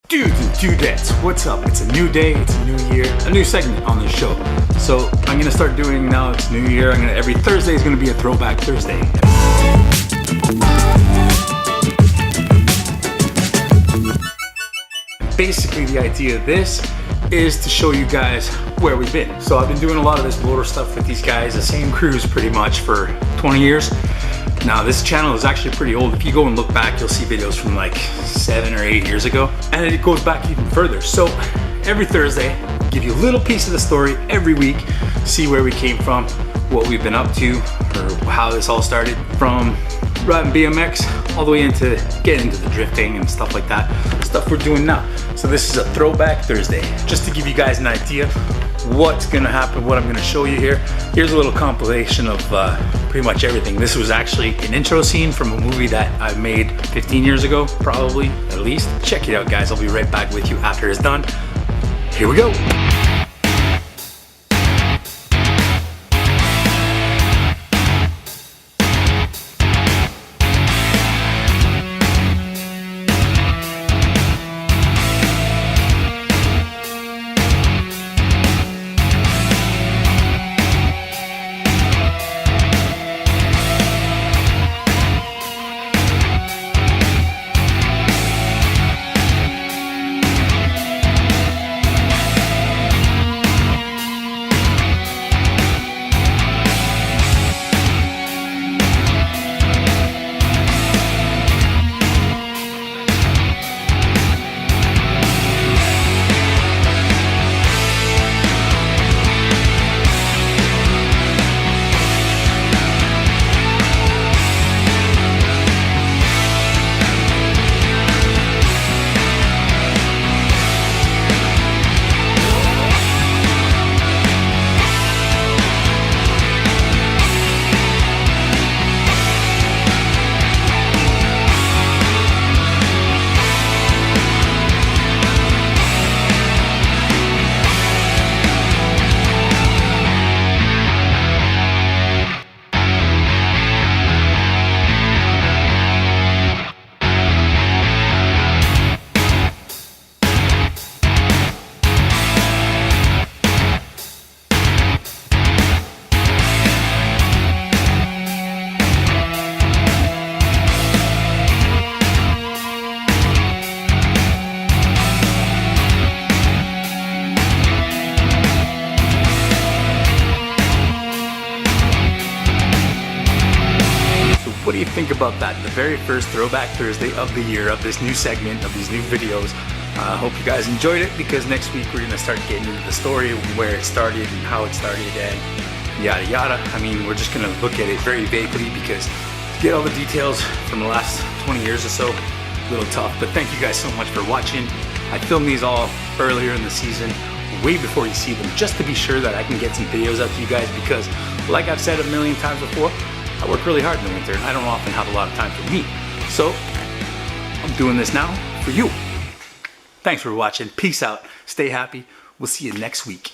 Dudes and dudettes, what's up? It's a new day, it's a new year, a new segment on this show. So I'm gonna start doing, now it's New Year, every Thursday is gonna be a Throwback Thursday. Basically the idea of this is to show you guys where we've been. So I've been doing a lot of this motor stuff with these guys, the same crews pretty much for 20 years. Now this channel is actually pretty old. If you go and look back, you'll see videos from like 7 or 8 years ago. And it goes back even further. So every Thursday, I'll give you a little piece of the story every week, see where we came from, what we've been up to, or how this all started, from riding BMX all the way into getting into the drifting and stuff like that, stuff we're doing now. So this is a Throwback Thursday, just to give you guys an idea what's gonna happen, what I'm gonna show you here. Here's a little compilation of pretty much everything. This was actually an intro scene from a movie that I made 15 years ago, probably, at least. Check it out, guys. I'll be right back with you after it's done. Here we go. What do you think about that? The very first Throwback Thursday of the year, of this new segment, of these new videos. I hope you guys enjoyed it, because next week we're gonna start getting into the story of where it started and how it started and yada yada. I mean, we're just gonna look at it very vaguely, because to get all the details from the last 20 years or so, a little tough. But thank you guys so much for watching. I filmed these all earlier in the season, way before you see them, just to be sure that I can get some videos out to you guys, because like I've said a million times before, I work really hard in the winter and I don't often have a lot of time for me. So I'm doing this now for you. Thanks for watching. Peace out. Stay happy. We'll see you next week.